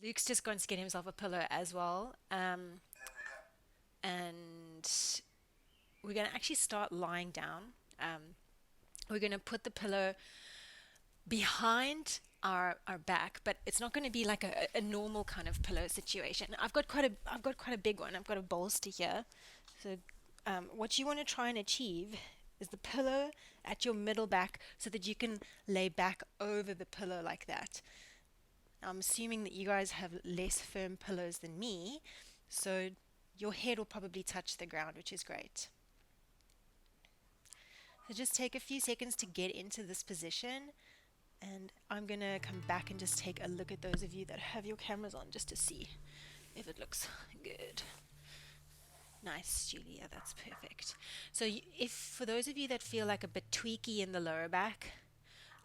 Luke's just gone to get himself a pillow as well. And we're going to actually start lying down. We're going to put the pillow behind our back, but it's not going to be like a normal kind of pillow situation. I've got quite a big one. I've got a bolster here. So what you want to try and achieve is the pillow at your middle back so that you can lay back over the pillow like that. I'm assuming that you guys have less firm pillows than me, so your head will probably touch the ground, which is great. So just take a few seconds to get into this position, and I'm going to come back and just take a look at those of you that have your cameras on just to see if it looks good. Nice, Julia, that's perfect. So if for those of you that feel like a bit tweaky in the lower back,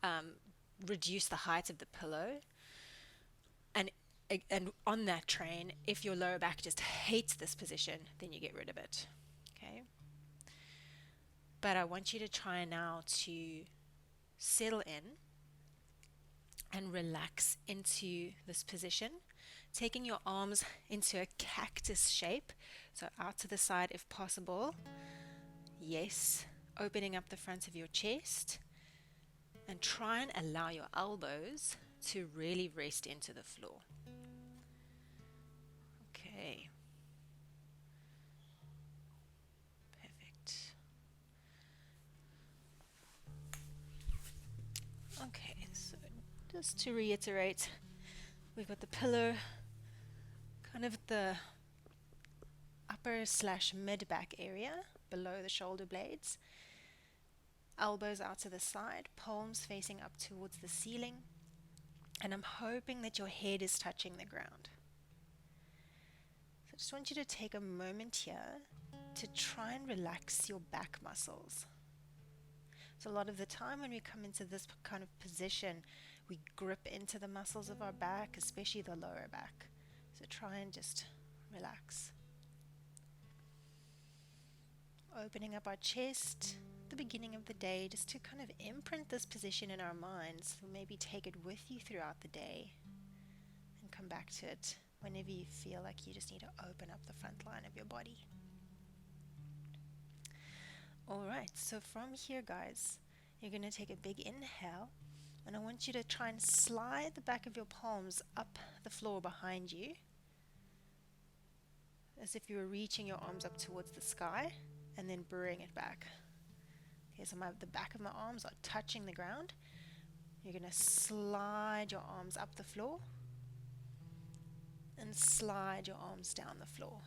um, reduce the height of the pillow. And and on that train, if your lower back just hates this position, then you get rid of it. Okay? But I want you to try now to settle in and relax into this position, taking your arms into a cactus shape, so out to the side if possible. Yes, opening up the front of your chest, and try and allow your elbows to really rest into the floor. Okay, perfect. Okay, so just to reiterate, we've got the pillow kind of the upper slash mid back area below the shoulder blades, elbows out to the side, palms facing up towards the ceiling, and I'm hoping that your head is touching the ground. So I just want you to take a moment here to try and relax your back muscles. So a lot of the time when we come into this kind of position, we grip into the muscles of our back, especially the lower back. So try and just relax. Opening up our chest at the beginning of the day, just to kind of imprint this position in our minds. So maybe take it with you throughout the day and come back to it whenever you feel like you just need to open up the front line of your body. Alright, so from here, guys, you're going to take a big inhale, and I want you to try and slide the back of your palms up the floor behind you, as if you were reaching your arms up towards the sky, and then bring it back. Okay, so the back of my arms are touching the ground. You're going to slide your arms up the floor, and slide your arms down the floor.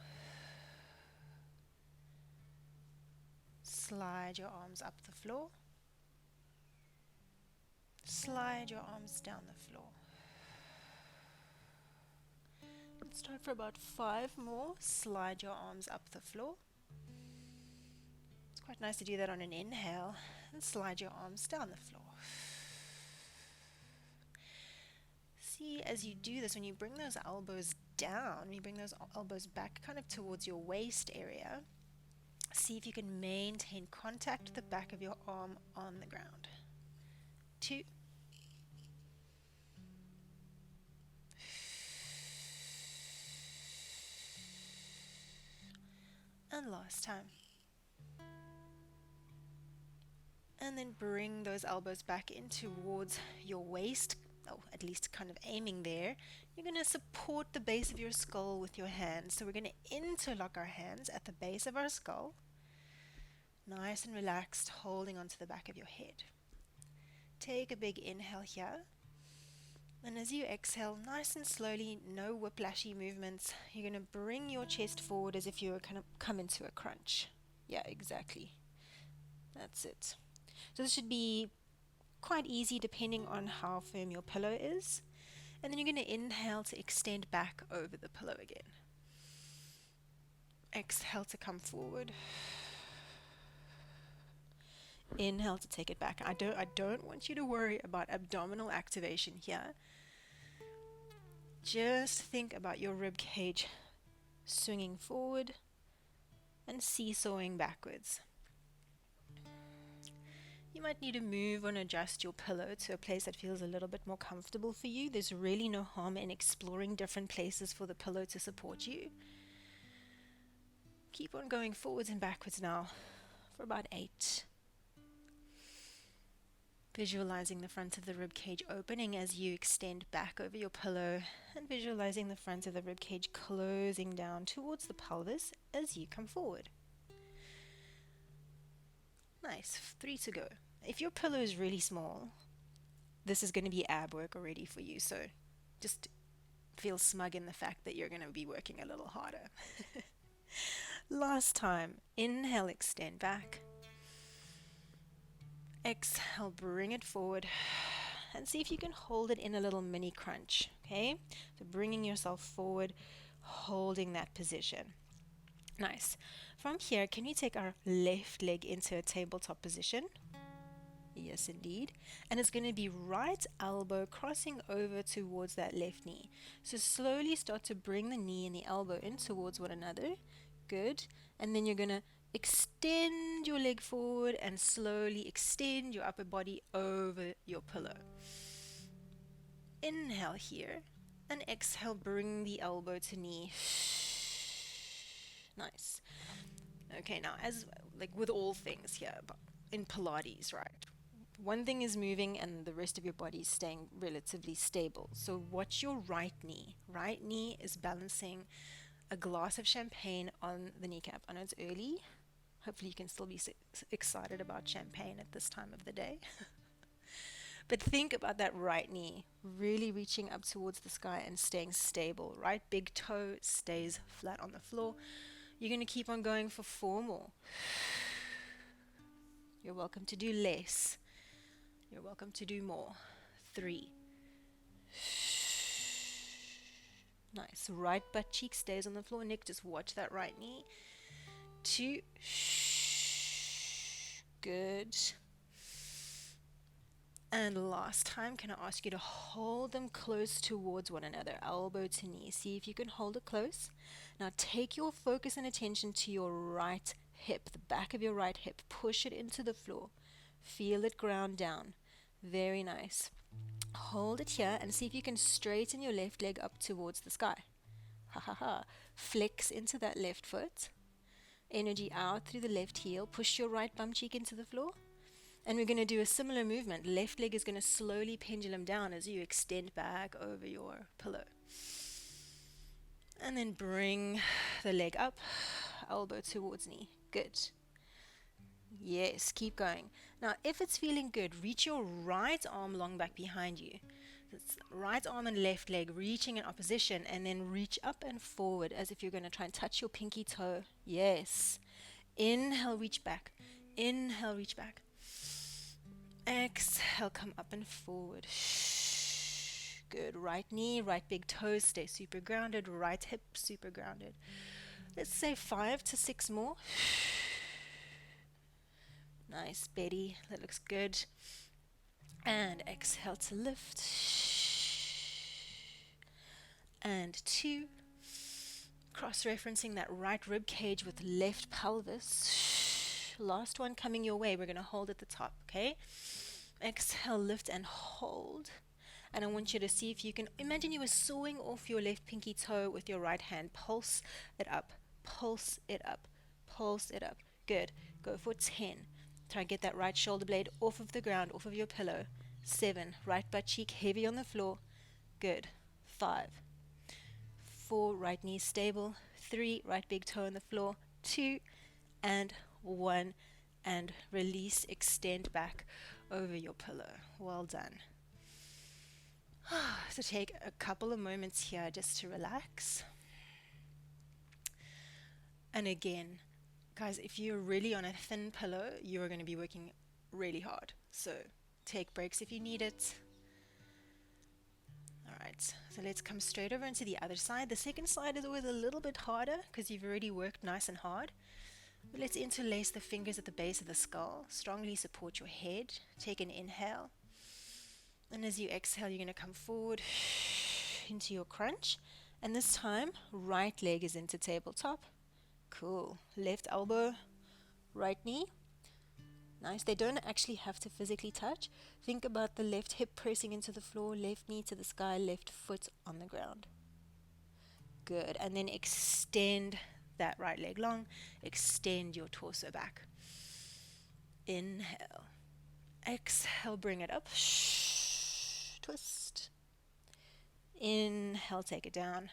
Slide your arms up the floor. Slide your arms down the floor. Let's try for about 5 more. Slide your arms up the floor. It's quite nice to do that on an inhale. And slide your arms down the floor. See, as you do this, when you bring those elbows down, when you bring those elbows back kind of towards your waist area, see if you can maintain contact with the back of your arm on the ground. 2. And last time. And then bring those elbows back in towards your waist, or at least kind of aiming there. You're going to support the base of your skull with your hands. So we're going to interlock our hands at the base of our skull. Nice and relaxed, holding onto the back of your head. Take a big inhale here. And as you exhale, nice and slowly, no whiplashy movements, you're going to bring your chest forward as if you were kind of come into a crunch. Yeah, exactly. That's it. So this should be quite easy depending on how firm your pillow is. And then you're going to inhale to extend back over the pillow again. Exhale to come forward. Inhale to take it back. I don't want you to worry about abdominal activation here. Just think about your rib cage swinging forward and seesawing backwards. You might need to move and adjust your pillow to a place that feels a little bit more comfortable for you. There's really no harm in exploring different places for the pillow to support you. Keep on going forwards and backwards now for about 8. Visualizing the front of the rib cage opening as you extend back over your pillow, and visualizing the front of the rib cage closing down towards the pelvis as you come forward. Nice, 3 to go. If your pillow is really small, this is going to be ab work already for you, so just feel smug in the fact that you're going to be working a little harder. Last time, inhale, extend back. Exhale, bring it forward, and see if you can hold it in a little mini crunch, okay? So bringing yourself forward, holding that position. Nice. From here, can we take our left leg into a tabletop position? Yes, indeed. And it's going to be right elbow crossing over towards that left knee. So slowly start to bring the knee and the elbow in towards one another. Good. And then you're going to extend your leg forward and slowly extend your upper body over your pillow. Inhale here, and exhale, bring the elbow to knee. Nice. Okay, now as like with all things here in Pilates, right? One thing is moving and the rest of your body is staying relatively stable. So watch your right knee. Right knee is balancing a glass of champagne on the kneecap. I know it's early. Hopefully you can still be excited about champagne at this time of the day. But think about that right knee really reaching up towards the sky and staying stable. Right big toe stays flat on the floor. You're going to keep on going for 4 more. You're welcome to do less. You're welcome to do more. 3. Nice. Right butt cheek stays on the floor. Nick, just watch that right knee. 2. Good. And last time, can I ask you to hold them close towards one another, elbow to knee. See if you can hold it close. Now take your focus and attention to your right hip, the back of your right hip. Push it into the floor. Feel it ground down. Very nice. Hold it here and see if you can straighten your left leg up towards the sky. Ha ha ha. Flex into that left foot. Energy out through the left heel. Push your right bum cheek into the floor. And we're going to do a similar movement. Left leg is going to slowly pendulum down as you extend back over your pillow. And then bring the leg up, elbow towards knee. Good. Yes, keep going. Now, if it's feeling good, reach your right arm long back behind you. It's right arm and left leg reaching in opposition, and then reach up and forward as if you're going to try and touch your pinky toe. Yes. Inhale, reach back. Inhale, reach back. Exhale, come up and forward. Good. Right knee, right big toe, stay super grounded. Right hip, super grounded. Let's say 5 to 6 more. Nice, Betty. That looks good. And exhale to lift. And 2. Cross-referencing that right rib cage with left pelvis. Last one coming your way. We're going to hold at the top, okay? Exhale, lift and hold. And I want you to see if you can imagine you were sawing off your left pinky toe with your right hand. Pulse it up, pulse it up, pulse it up. Good. Go for 10. Try and get that right shoulder blade off of the ground, off of your pillow. 7. Right butt cheek heavy on the floor. Good. 5. 4. Right knee stable. 3. Right big toe on the floor. 2. And 1. And release, extend back over your pillow. Well done. So take a couple of moments here just to relax. And again, guys, if you're really on a thin pillow, you're going to be working really hard. So take breaks if you need it. Alright, so let's come straight over into the other side. The second side is always a little bit harder because you've already worked nice and hard. But let's interlace the fingers at the base of the skull. Strongly support your head. Take an inhale. And as you exhale, you're going to come forward into your crunch. And this time, right leg is into tabletop. Cool. Left elbow, right knee. Nice. They don't actually have to physically touch. Think about the left hip pressing into the floor, left knee to the sky, left foot on the ground. Good. And then extend that right leg long. Extend your torso back. Inhale. Exhale, bring it up. Twist. Inhale, take it down.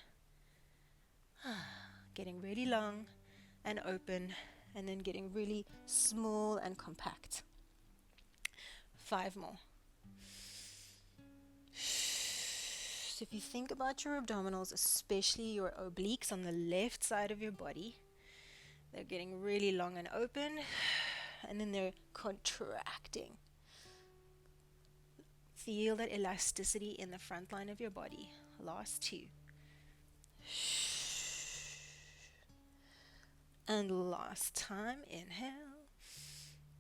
Getting really long and open, and then getting really small and compact. 5 more. So if you think about your abdominals, especially your obliques on the left side of your body, they're getting really long and open, and then they're contracting. Feel that elasticity in the front line of your body. Last 2. And last time, inhale.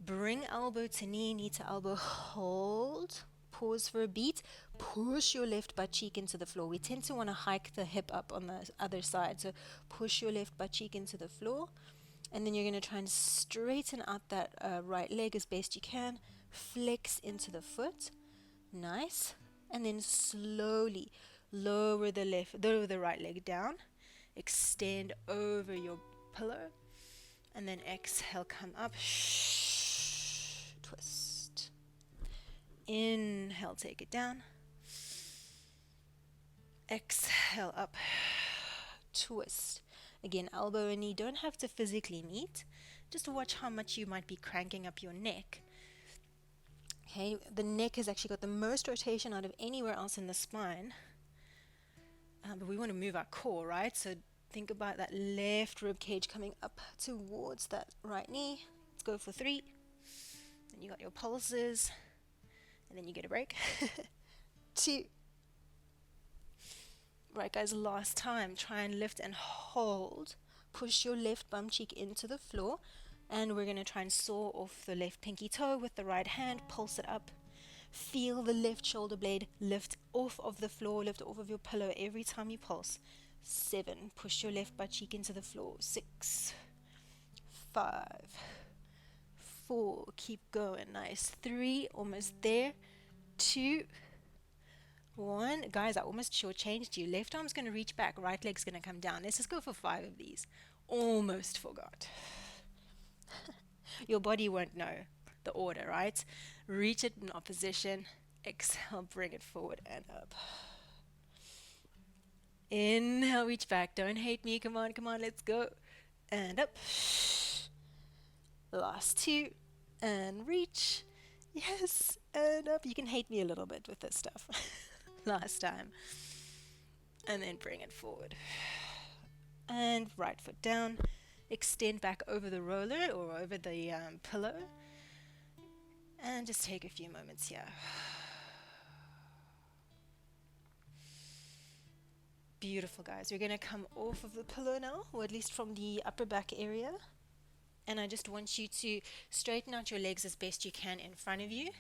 Bring elbow to knee, knee to elbow, hold. Pause for a beat. Push your left butt cheek into the floor. We tend to want to hike the hip up on the other side. So push your left butt cheek into the floor. And then you're going to try and straighten out that right leg as best you can. Flex into the foot. Nice. And then slowly lower the right leg down. Extend over your pillow. And then exhale, come up. Twist. Inhale, take it down. Exhale, up. Twist. Again, elbow and knee don't have to physically meet. Just watch how much you might be cranking up your neck. Okay, the neck has actually got the most rotation out of anywhere else in the spine. But we want to move our core, right? So think about that left rib cage coming up towards that right knee. Let's go for 3. Then you got your pulses. And then you get a break. 2. Right, guys, last time. Try and lift and hold. Push your left bum cheek into the floor. And we're going to try and saw off the left pinky toe with the right hand. Pulse it up. Feel the left shoulder blade lift off of the floor, lift off of your pillow every time you pulse. 7. Push your left butt cheek into the floor. 6. 5. 4. Keep going. Nice. 3. Almost there. 2. 1. Guys, I almost shortchanged you. Left arm's going to reach back. Right leg's going to come down. Let's just go for 5 of these. Almost forgot. Your body won't know the order, right? Reach it in opposition. Exhale, bring it forward and up. Inhale, reach back. Don't hate me. Come on, let's go. And up. Last 2. And reach. Yes, and up. You can hate me a little bit with this stuff. Last time. And then bring it forward. And right foot down. Extend back over the roller or over the pillow. And just take a few moments here. Beautiful, guys. We're going to come off of the pillow now, or at least from the upper back area. And I just want you to straighten out your legs as best you can in front of you.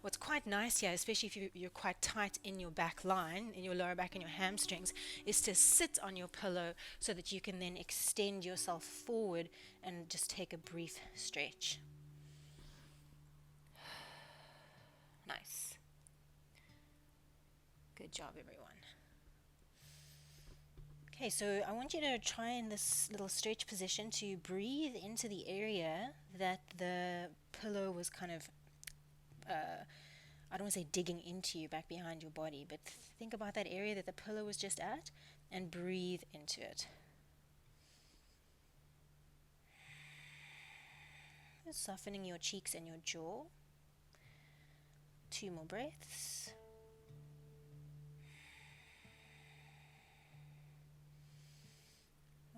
What's quite nice here, especially if you're quite tight in your back line, in your lower back and your hamstrings, is to sit on your pillow so that you can then extend yourself forward and just take a brief stretch. Nice. Good job, everyone. Okay, so I want you to try in this little stretch position to breathe into the area that the pillow was kind of I don't want to say digging into you back behind your body, but think about that area that the pillow was just at and breathe into it. Just softening your cheeks and your jaw. 2 more breaths.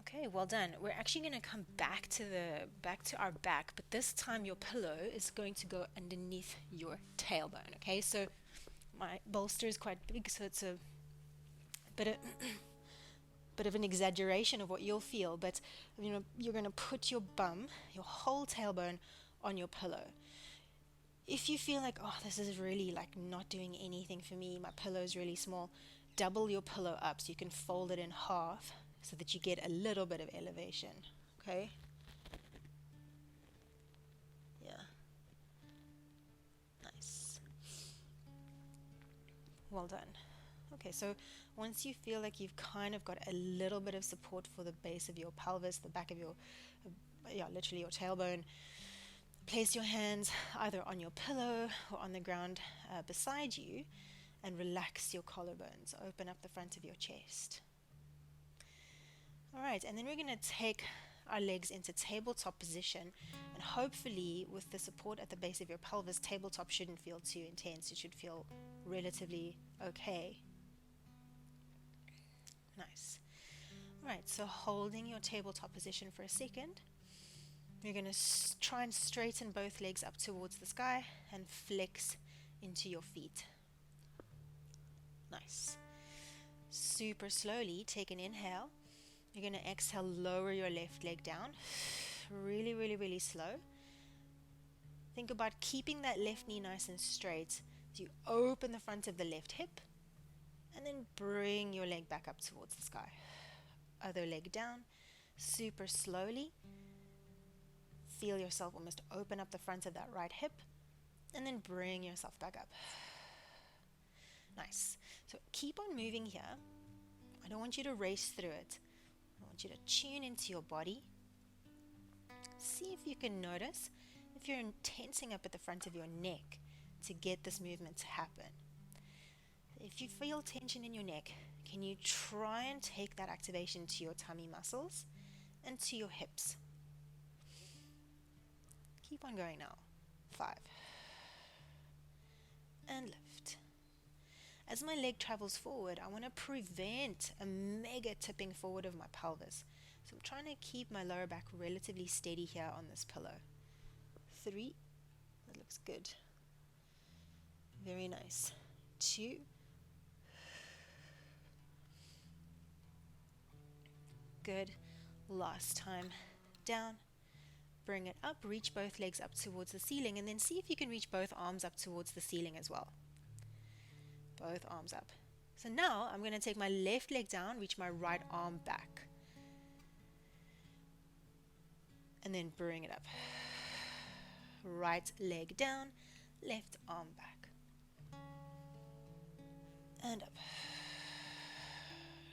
Okay, well done. We're actually going to come back to our back, but this time your pillow is going to go underneath your tailbone. Okay, so my bolster is quite big, so it's a bit of an exaggeration of what you'll feel. But you're going to put your bum, your whole tailbone, on your pillow. If you feel like, oh, this is really like not doing anything for me, my pillow is really small, double your pillow up so you can fold it in half, so that you get a little bit of elevation, okay? Yeah. Well done. Okay, so once you feel like you've kind of got a little bit of support for the base of your pelvis, the back of your, yeah, literally your tailbone, place your hands either on your pillow or on the ground beside you and relax your collarbones. Open up the front of your chest. All right, and then we're going to take our legs into tabletop position, and hopefully with the support at the base of your pelvis, tabletop shouldn't feel too intense. It should feel relatively okay. Nice. All right, so holding your tabletop position for a second, you're going to try and straighten both legs up towards the sky and flex into your feet. Nice. Super slowly take an inhale. You're going to exhale, lower your left leg down. Really, really, really slow. Think about keeping that left knee nice and straight as you open the front of the left hip, and then bring your leg back up towards the sky. Other leg down, super slowly. Feel yourself almost open up the front of that right hip, and then bring yourself back up. Nice. So keep on moving here. I don't want you to race through it. I want you to tune into your body. See if you can notice if you're tensing up at the front of your neck to get this movement to happen. If you feel tension in your neck, can you try and take that activation to your tummy muscles and to your hips? Keep on going now. 5. And lift. As my leg travels forward, I want to prevent a mega tipping forward of my pelvis. So I'm trying to keep my lower back relatively steady here on this pillow. 3. That looks good. Very nice. 2. Good. Last time. Down. Bring it up. Reach both legs up towards the ceiling, and then see if you can reach both arms up towards the ceiling as well. Both arms up. So now I'm going to take my left leg down, reach my right arm back, and then bring it up. Right leg down, left arm back, and up.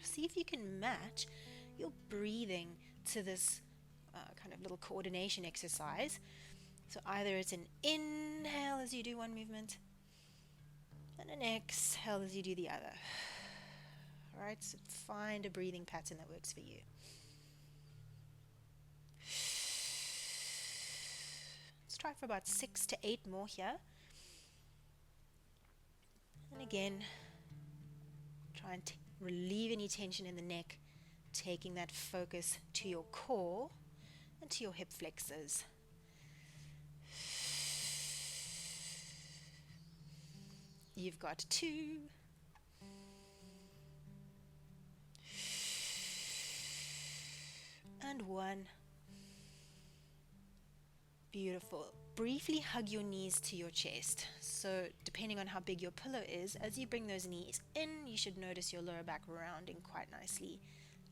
See if you can match your breathing to this kind of little coordination exercise. So either it's an inhale as you do one movement, and an exhale as you do the other. All right, so find a breathing pattern that works for you. Let's try for about 6 to 8 more here. And again, try and relieve any tension in the neck, taking that focus to your core and to your hip flexors. You've got 2. And 1. Beautiful. Briefly hug your knees to your chest. So depending on how big your pillow is, as you bring those knees in, you should notice your lower back rounding quite nicely.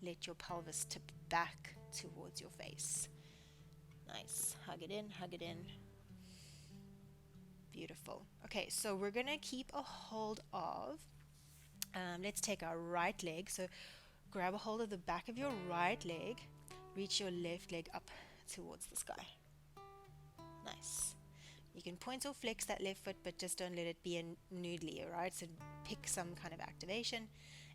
Let your pelvis tip back towards your face. Nice. Hug it in, hug it in. Beautiful. Okay, so we're going to keep a hold of, let's take our right leg. So grab a hold of the back of your right leg, reach your left leg up towards the sky. Nice. You can point or flex that left foot, but just don't let it be a noodly, alright? So pick some kind of activation.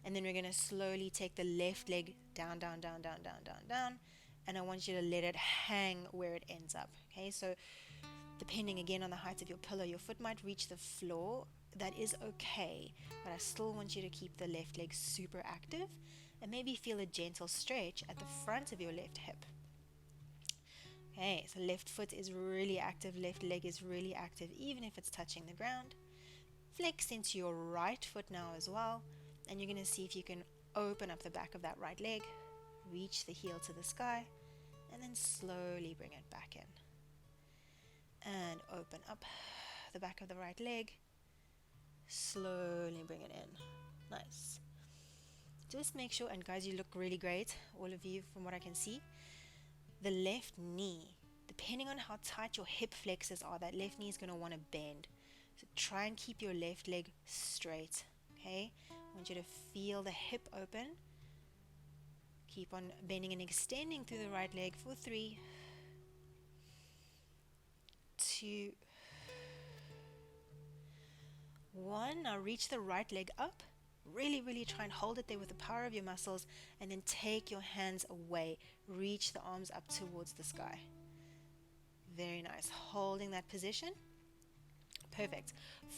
And then we're going to slowly take the left leg down, down, down, down, down, down, down. And I want you to let it hang where it ends up. Okay, so depending again on the height of your pillow, your foot might reach the floor. That is okay, but I still want you to keep the left leg super active and maybe feel a gentle stretch at the front of your left hip. Okay, so left foot is really active, left leg is really active, even if it's touching the ground. Flex into your right foot now as well, and you're going to see if you can open up the back of that right leg, reach the heel to the sky, and then slowly bring it back in. And open up the back of the right leg, slowly bring it in. Nice. Just make sure, and guys, you look really great, all of you, from what I can see. The left knee, depending on how tight your hip flexors are, that left knee is going to want to bend. So try and keep your left leg straight. Okay, I want you to feel the hip open. Keep on bending and extending through the right leg for 3, 2, 1. Now reach the right leg up. Really try and hold it there with the power of your muscles, and then take your hands away. Reach the arms up towards the sky. Very nice. Holding that position. Perfect.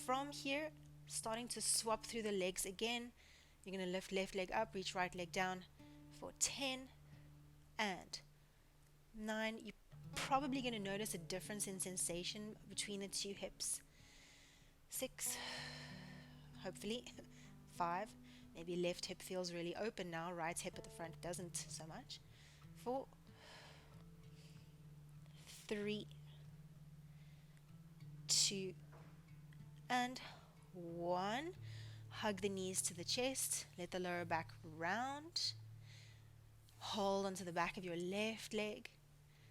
From here, starting to swap through the legs again. You're going to lift left leg up, reach right leg down for 10 and 9. You're probably going to notice a difference in sensation between the two hips. 6, hopefully. 5, maybe left hip feels really open now, right hip at the front doesn't so much. 4, 3, 2, and 1. Hug the knees to the chest, let the lower back round. Hold onto the back of your left leg.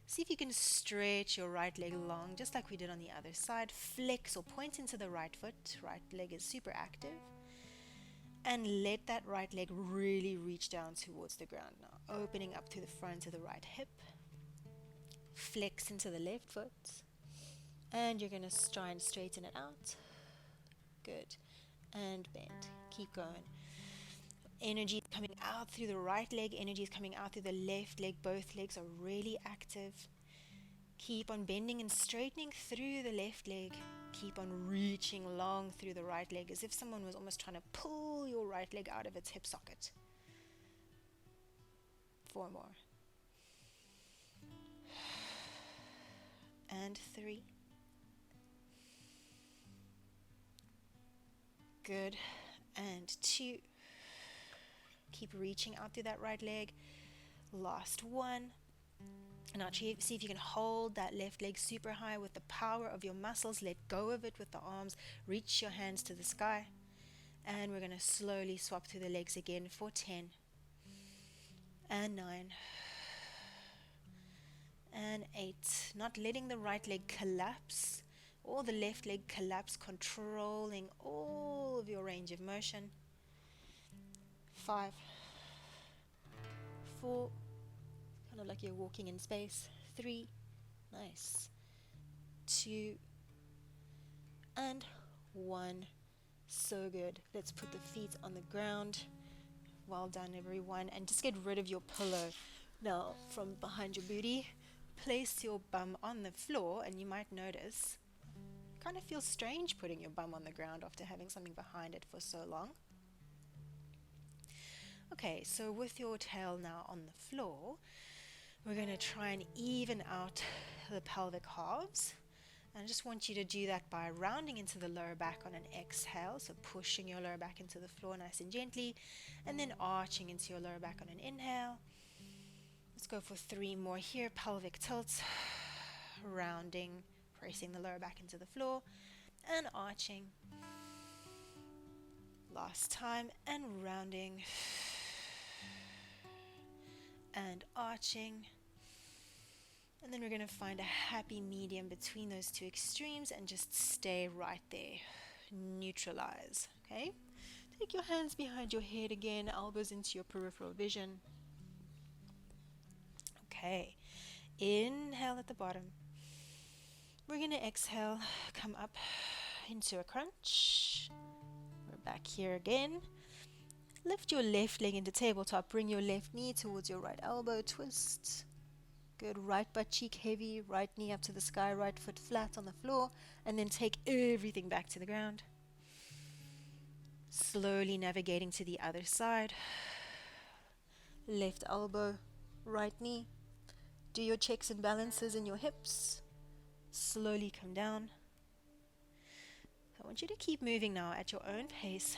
See if you can stretch your right leg long, just like we did on the other side. Flex or point into the right foot. Right leg is super active. And let that right leg really reach down towards the ground now. Opening up through the front of the right hip. Flex into the left foot. And you're going to try and straighten it out. Good. And bend. Keep going. Energy is coming out through the right leg. Energy is coming out through the left leg. Both legs are really active. Keep on bending and straightening through the left leg. Keep on reaching long through the right leg, as if someone was almost trying to pull your right leg out of its hip socket. 4 more. And 3. Good. And 2. Keep reaching out through that right leg. Last 1. Now see if you can hold that left leg super high with the power of your muscles. Let go of it with the arms. Reach your hands to the sky. And we're going to slowly swap through the legs again for 10. And 9. And 8. Not letting the right leg collapse or the left leg collapse, controlling all of your range of motion. 5, 4, kind of like you're walking in space. 3, nice. 2, and 1. So good. Let's put the feet on the ground. Well done, everyone. And just get rid of your pillow. Now, from behind your booty, place your bum on the floor, and you might notice it kind of feels strange putting your bum on the ground after having something behind it for so long. Okay, so with your tail now on the floor, we're going to try and even out the pelvic halves. And I just want you to do that by rounding into the lower back on an exhale, so pushing your lower back into the floor nice and gently, and then arching into your lower back on an inhale. Let's go for 3 more here. Pelvic tilts, rounding, pressing the lower back into the floor, and arching. Last time, and rounding, and arching. And then we're going to find a happy medium between those two extremes and just stay right there. Neutralize. Okay? Take your hands behind your head again, elbows into your peripheral vision. Okay. Inhale at the bottom. We're going to exhale, come up into a crunch. We're back here again. Lift your left leg into tabletop. Bring your left knee towards your right elbow. Twist. Good. Right butt cheek heavy. Right knee up to the sky. Right foot flat on the floor. And then take everything back to the ground. Slowly navigating to the other side. Left elbow. Right knee. Do your checks and balances in your hips. Slowly come down. I want you to keep moving now at your own pace.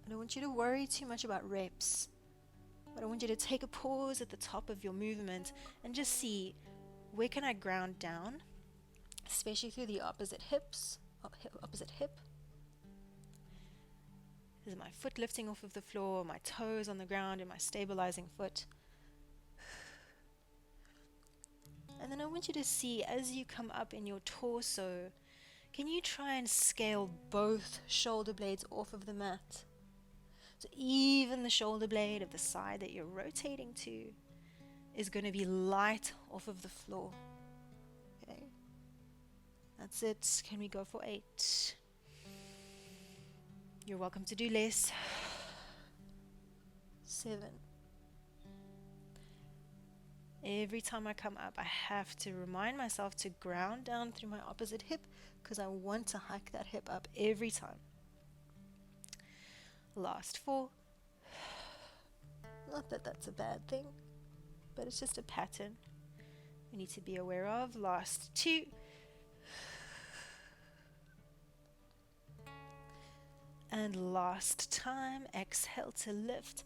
I don't want you to worry too much about reps. But I want you to take a pause at the top of your movement and just see, where can I ground down, especially through the opposite hip. Is my foot lifting off of the floor, my toes on the ground, and my stabilizing foot? And then I want you to see, as you come up in your torso, can you try and scale both shoulder blades off of the mat? So even the shoulder blade of the side that you're rotating to is going to be light off of the floor. Okay, that's it. Can we go for 8? You're welcome to do less. 7. Every time I come up, I have to remind myself to ground down through my opposite hip because I want to hike that hip up every time. Last 4. Not that that's a bad thing, but it's just a pattern we need to be aware of. Last 2. And last time, exhale to lift.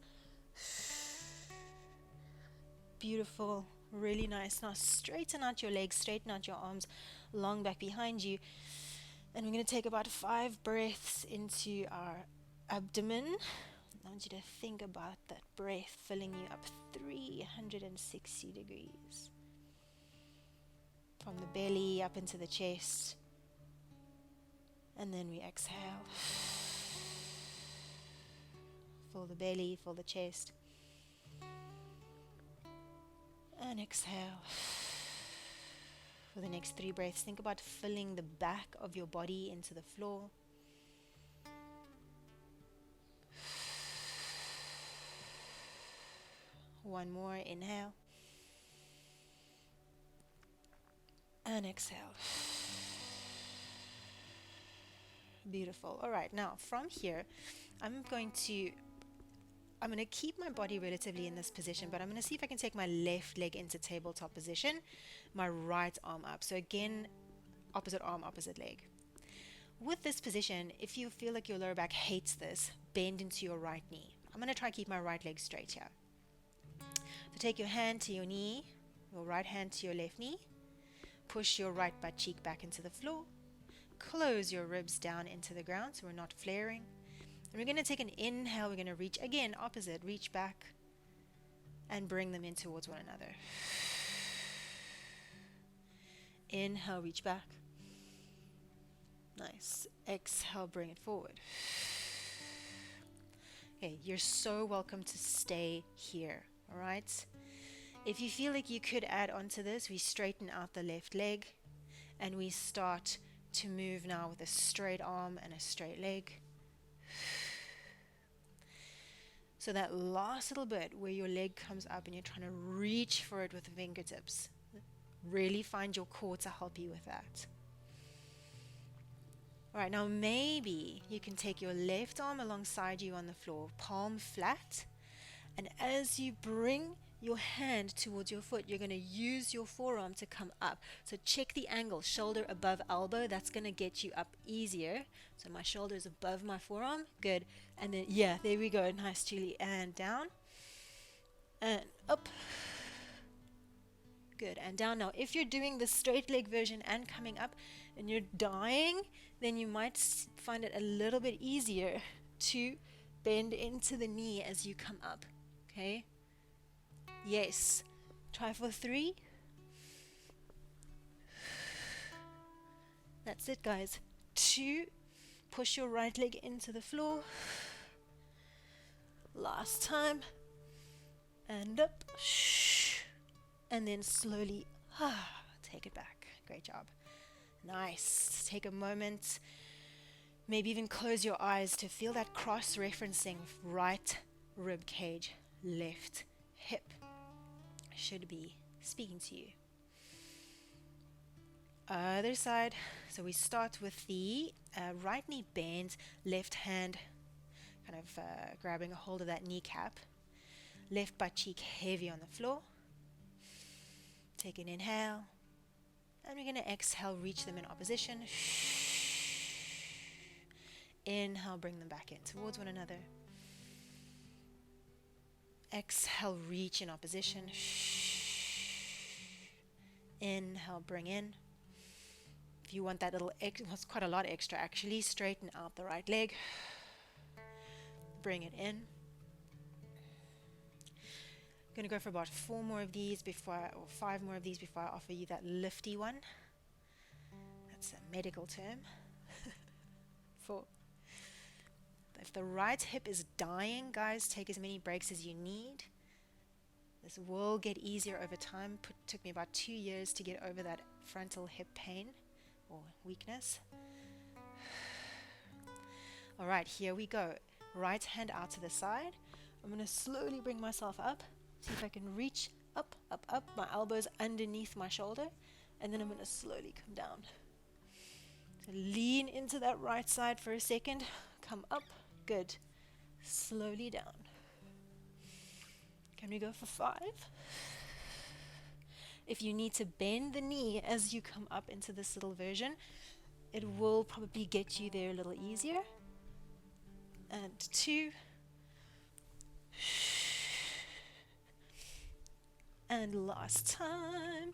Beautiful, really nice. Now straighten out your legs, straighten out your arms, long back behind you. And we're going to take about 5 breaths into our abdomen. I want you to think about that breath filling you up 360 degrees. From the belly up into the chest. And then we exhale. Fill the belly, fill the chest. And exhale. For the next 3 breaths, think about filling the back of your body into the floor. One more, inhale. And exhale. Beautiful. All right, now from here, I'm going to keep my body relatively in this position, but I'm going to see if I can take my left leg into tabletop position, my right arm up. So again, opposite arm, opposite leg. With this position, if you feel like your lower back hates this, bend into your right knee. I'm going to try and keep my right leg straight here. So take your hand to your knee, your right hand to your left knee. Push your right butt cheek back into the floor. Close your ribs down into the ground so we're not flaring. And we're going to take an inhale. We're going to reach, again, opposite, reach back and bring them in towards one another. Inhale, reach back. Nice. Exhale, bring it forward. Okay, you're so welcome to stay here, all right? If you feel like you could add on to this, we straighten out the left leg and we start to move now with a straight arm and a straight leg. So that last little bit where your leg comes up and you're trying to reach for it with the fingertips, really find your core to help you with that. All right, now maybe you can take your left arm alongside you on the floor, palm flat, and as you bring your hand towards your foot, you're going to use your forearm to come up. So check the angle, shoulder above elbow. That's going to get you up easier. So my shoulder is above my forearm. Good. And then, yeah, there we go. Nice, Julie. And down. And up. Good. And down. Now, if you're doing the straight leg version and coming up and you're dying, then you might find it a little bit easier to bend into the knee as you come up. Okay? Yes. Try for 3. That's it, guys. 2. Push your right leg into the floor. Last time. And up. And then slowly take it back. Great job. Nice. Take a moment. Maybe even close your eyes to feel that cross-referencing right rib cage, left hip. Should be speaking to you. Other side. So we start with the right knee bends, left hand kind of grabbing a hold of that kneecap. Left butt cheek heavy on the floor. Take an inhale. And we're going to exhale, reach them in opposition. Inhale, bring them back in towards one another. Exhale, reach in opposition. Inhale, bring in. If you want that little, it's quite a lot extra actually, straighten out the right leg. Bring it in. I'm going to go for about 4 more of these or 5 more of these before I offer you that lifty one. That's a medical term. 4. If the right hip is dying, guys, take as many breaks as you need. This will get easier over time. Took me about 2 years to get over that frontal hip pain or weakness. All right, here we go. Right hand out to the side. I'm going to slowly bring myself up. See if I can reach up, up, up. My elbows underneath my shoulder. And then I'm going to slowly come down. So lean into that right side for a second. Come up. Good. Slowly down. Can we go for 5? If you need to bend the knee as you come up into this little version, it will probably get you there a little easier. And 2. And last time.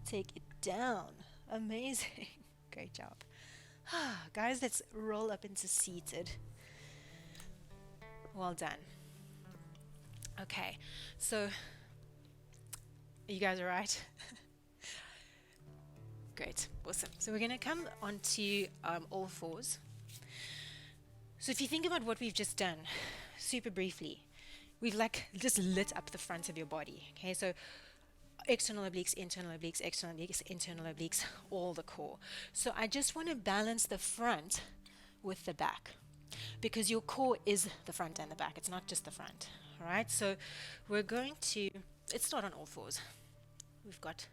Take it down. Amazing. Great job. Guys, let's roll up into seated. Well done. Okay, so you guys are right? Great, awesome. So we're going to come onto all fours. So if you think about what we've just done, super briefly, we've like just lit up the front of your body. Okay, so external obliques, internal obliques, external obliques, internal obliques, all the core. So I just want to balance the front with the back, because your core is the front and the back. It's not just the front. All right, so we're going to, let's start on all fours. We've got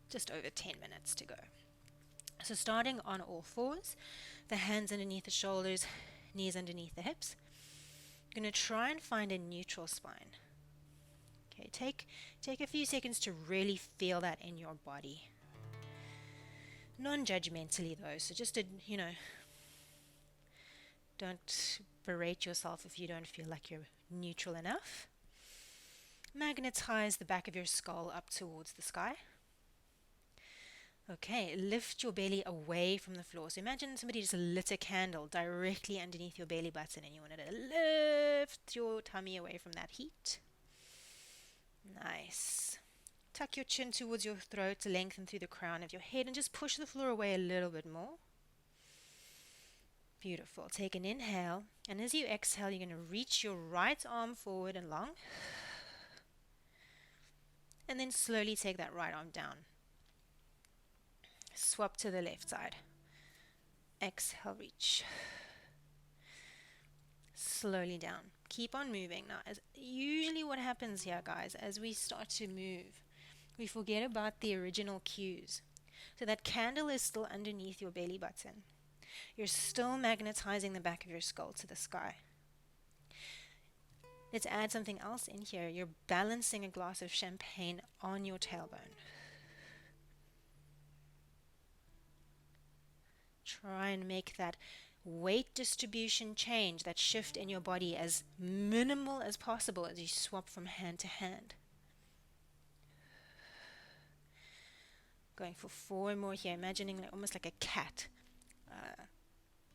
just over 10 minutes to go. So starting on all fours, the hands underneath the shoulders, knees underneath the hips. I'm going to try and find a neutral spine. Okay, take a few seconds to really feel that in your body. Non-judgmentally though, so just to, don't berate yourself if you don't feel like you're neutral enough. Magnetize the back of your skull up towards the sky. Okay, lift your belly away from the floor. So imagine somebody just lit a candle directly underneath your belly button and you wanted to lift your tummy away from that heat. Nice. Tuck your chin towards your throat to lengthen through the crown of your head and just push the floor away a little bit more. Beautiful. Take an inhale, and as you exhale, you're going to reach your right arm forward and long. And then slowly take that right arm down. Swap to the left side. Exhale, reach. Slowly down. Keep on moving. Now, usually what happens here, guys, as we start to move, we forget about the original cues. So that candle is still underneath your belly button. You're still magnetizing the back of your skull to the sky. Let's add something else in here. You're balancing a glass of champagne on your tailbone. Try and make that weight distribution change, that shift in your body, as minimal as possible as you swap from hand to hand. Going for 4 more here, imagining almost like a cat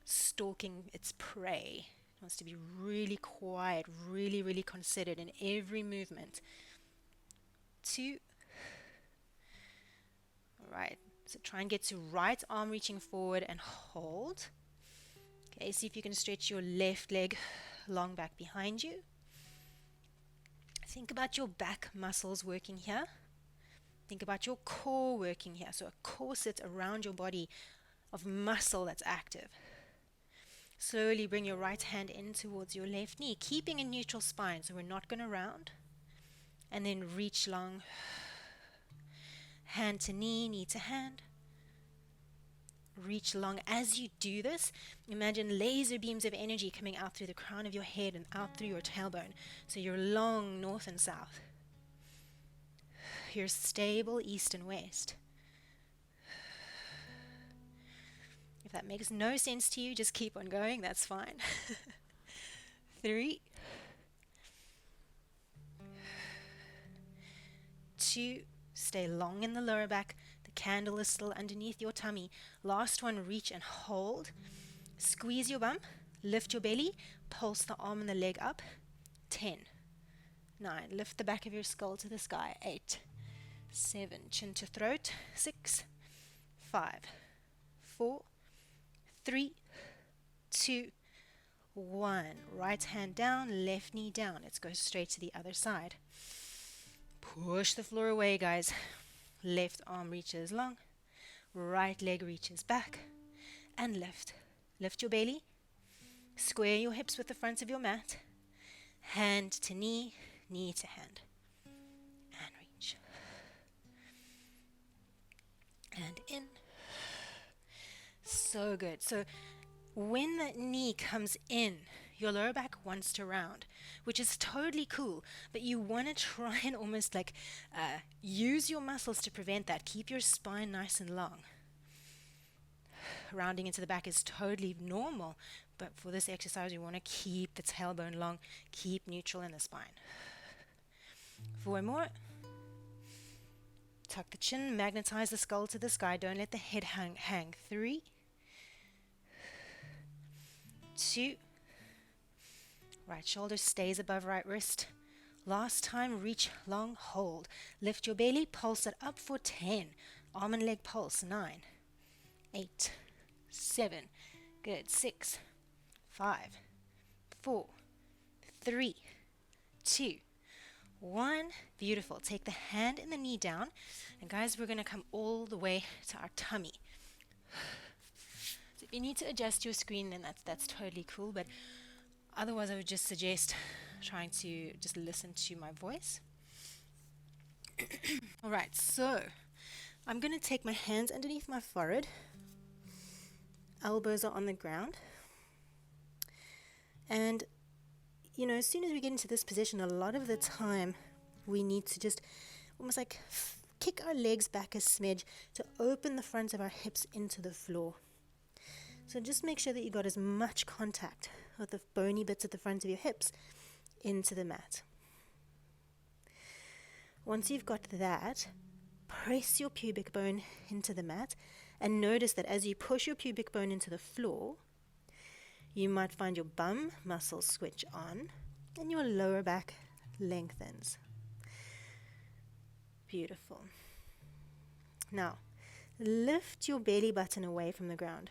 stalking its prey. It wants to be really quiet, really, really considered in every movement. 2. All right. So try and get to right arm reaching forward and hold. Okay, see if you can stretch your left leg long back behind you. Think about your back muscles working here. Think about your core working here. So a corset around your body of muscle that's active. Slowly bring your right hand in towards your left knee, keeping a neutral spine, so we're not going to round. And then reach long. Hand to knee, knee to hand. Reach long. As you do this, imagine laser beams of energy coming out through the crown of your head and out through your tailbone. So you're long north and south. You're stable east and west. If that makes no sense to you, just keep on going. That's fine. 3. 2. Stay long in the lower back. The candle is still underneath your tummy. Last one, reach and hold. Squeeze your bum. Lift your belly. Pulse the arm and the leg up. 10. 9. Lift the back of your skull to the sky. 8. 7. Chin to throat. 6. 5. 4. 3, 2, 1. Right hand down, left knee down. Let's go straight to the other side. Push the floor away, guys. Left arm reaches long, right leg reaches back, and lift. Lift your belly. Square your hips with the front of your mat. Hand to knee, knee to hand. And reach. And in. So good. So when that knee comes in, your lower back wants to round, which is totally cool, but you want to try and almost like use your muscles to prevent that. Keep your spine nice and long. Rounding into the back is totally normal, but for this exercise, you want to keep the tailbone long, keep neutral in the spine. 4 more. Tuck the chin, magnetize the skull to the sky. Don't let the head hang. 3, 2. Right shoulder stays above right wrist. Last time, reach long, hold. Lift your belly, pulse it up for 10. Arm and leg pulse. 9, 8, 7. Good. 6, 5, 4, 3, 2, 1. Beautiful. Take the hand and the knee down. And guys, we're going to come all the way to our tummy. So if you need to adjust your screen, then that's totally cool. But otherwise, I would just suggest trying to just listen to my voice. All right, so I'm going to take my hands underneath my forehead. Elbows are on the ground. And, you know, as soon as we get into this position, a lot of the time we need to just almost like kick our legs back a smidge to open the front of our hips into the floor. So just make sure that you got as much contact with the bony bits at the front of your hips into the mat. Once you've got that, press your pubic bone into the mat and notice that as you push your pubic bone into the floor, you might find your bum muscles switch on and your lower back lengthens. Beautiful. Now, lift your belly button away from the ground.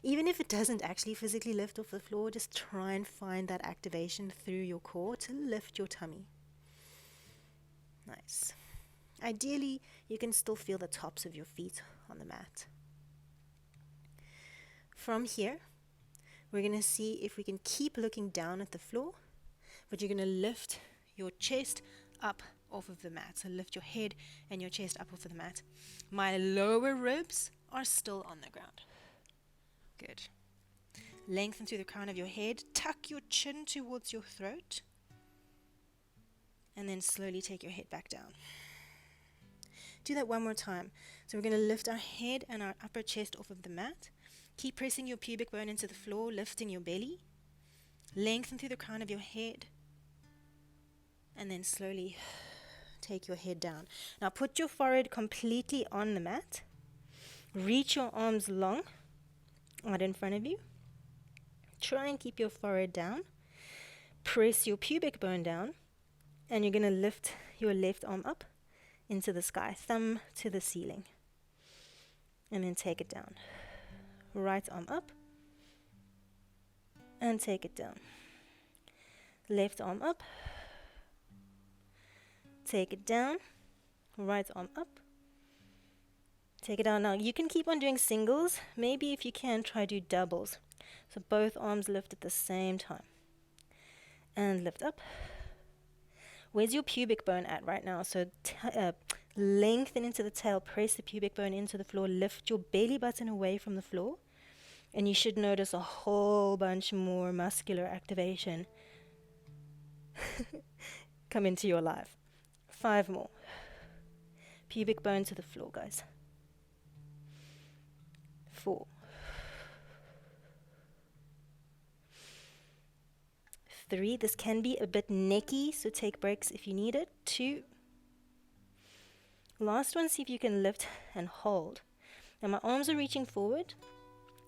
Even if it doesn't actually physically lift off the floor, just try and find that activation through your core to lift your tummy. Nice. Ideally, you can still feel the tops of your feet on the mat. From here, we're going to see if we can keep looking down at the floor, but you're going to lift your chest up off of the mat. So lift your head and your chest up off of the mat. My lower ribs are still on the ground. Good. Lengthen through the crown of your head. Tuck your chin towards your throat. And then slowly take your head back down. Do that one more time. So we're going to lift our head and our upper chest off of the mat. Keep pressing your pubic bone into the floor, lifting your belly. Lengthen through the crown of your head. And then slowly take your head down. Now put your forehead completely on the mat. Reach your arms long out in front of you. Try and keep your forehead down. Press your pubic bone down. And you're going to lift your left arm up into the sky, thumb to the ceiling. And then take it down. Right arm up. And take it down. Left arm up. Take it down. Right arm up. Take it down. Now you can keep on doing singles. Maybe if you can, try do doubles. So both arms lift at the same time. And lift up. Where's your pubic bone at right now? So lengthen into the tail. Press the pubic bone into the floor. Lift your belly button away from the floor. And you should notice a whole bunch more muscular activation come into your life. 5 more. Pubic bone to the floor, guys. 4. 3. This can be a bit necky, so take breaks if you need it. 2. Last one, see if you can lift and hold. Now my arms are reaching forward,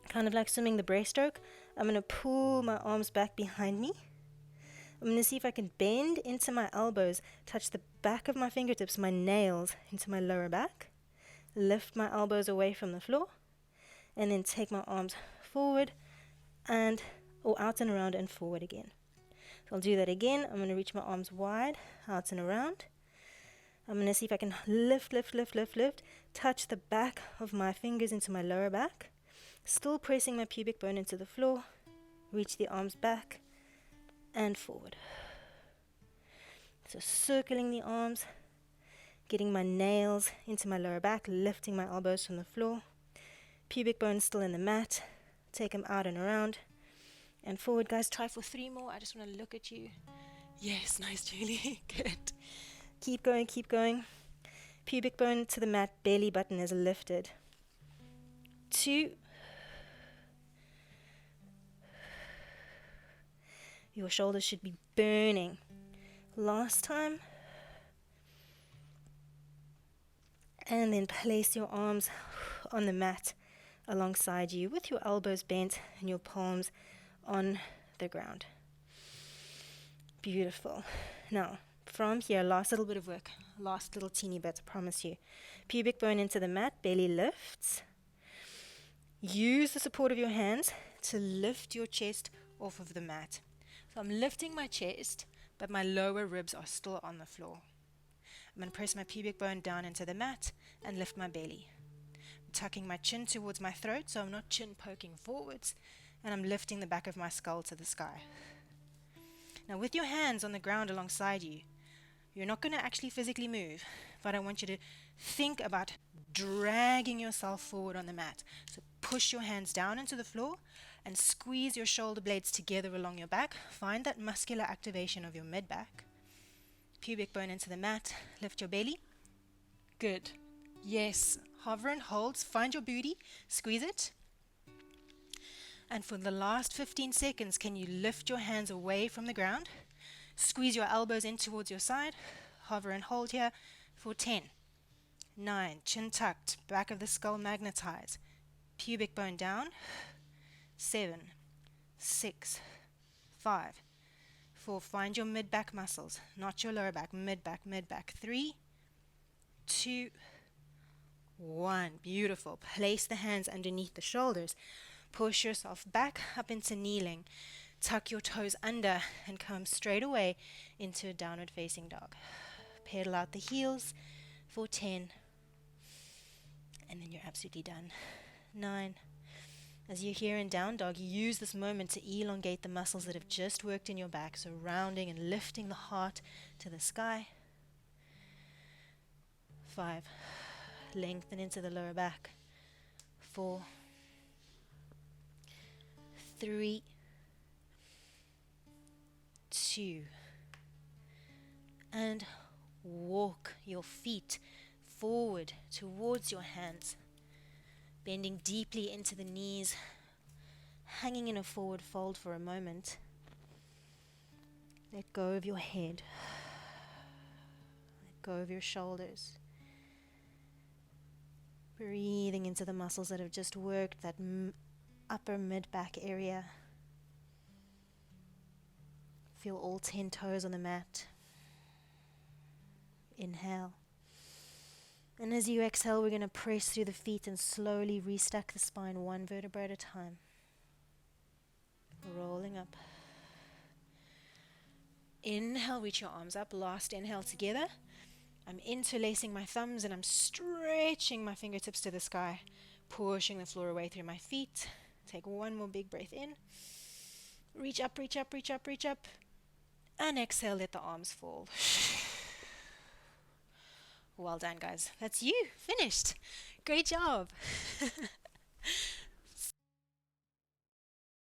kind of like swimming the breaststroke. I'm going to pull my arms back behind me. I'm going to see if I can bend into my elbows, touch the back of my fingertips, my nails into my lower back. Lift my elbows away from the floor. And then take my arms forward and, or out and around and forward again. So I'll do that again. I'm going to reach my arms wide, out and around. I'm going to see if I can lift, touch the back of my fingers into my lower back, still pressing my pubic bone into the floor, reach the arms back and forward. So circling the arms, getting my nails into my lower back, lifting my elbows from the floor, pubic bone still in the mat, take them out and around and forward. Guys, try for 3 more. I just want to look at you. Yes, nice, Julie. Good. Keep going, keep going. Pubic bone to the mat, belly button is lifted. 2. Your shoulders should be burning. Last time. And then place your arms on the mat alongside you with your elbows bent and your palms on the ground. Beautiful. Now, from here, last little bit of work. Last little teeny bit, I promise you. Pubic bone into the mat, belly lifts. Use the support of your hands to lift your chest off of the mat. So I'm lifting my chest, but my lower ribs are still on the floor. I'm going to press my pubic bone down into the mat and lift my belly. I'm tucking my chin towards my throat, so I'm not chin poking forwards, and I'm lifting the back of my skull to the sky. Now with your hands on the ground alongside you, you're not going to actually physically move, but I want you to think about dragging yourself forward on the mat. So push your hands down into the floor and squeeze your shoulder blades together along your back. Find that muscular activation of your mid-back. Pubic bone into the mat, lift your belly. Good. Yes. Hover and hold. Find your booty, squeeze it. And for the last 15 seconds, can you lift your hands away from the ground? Squeeze your elbows in towards your side. Hover and hold here for 10, 9, chin tucked, back of the skull magnetized. Pubic bone down. 7, 6, 5, 4. Find your mid-back muscles, not your lower back. Mid-back, mid-back. 3, 2, 1. Beautiful. Place the hands underneath the shoulders. Push yourself back up into kneeling. Tuck your toes under and come straight away into a downward facing dog. Pedal out the heels for 10. And then you're absolutely done. 9. As you're here in down dog, use this moment to elongate the muscles that have just worked in your back. So rounding and lifting the heart to the sky. 5. Lengthen into the lower back. 4. 3, 2, and walk your feet forward towards your hands, bending deeply into the knees, hanging in a forward fold for a moment. Let go of your head, let go of your shoulders, breathing into the muscles that have just worked, that upper mid-back area. Feel all 10 toes on the mat. Inhale. And as you exhale, we're going to press through the feet and slowly restack the spine one vertebra at a time. Rolling up. Inhale, reach your arms up. Last inhale together. I'm interlacing my thumbs and I'm stretching my fingertips to the sky, pushing the floor away through my feet. Take one more big breath in. Reach up, reach up, reach up, reach up. And exhale, let the arms fall. Well done, guys. That's you. Finished. Great job.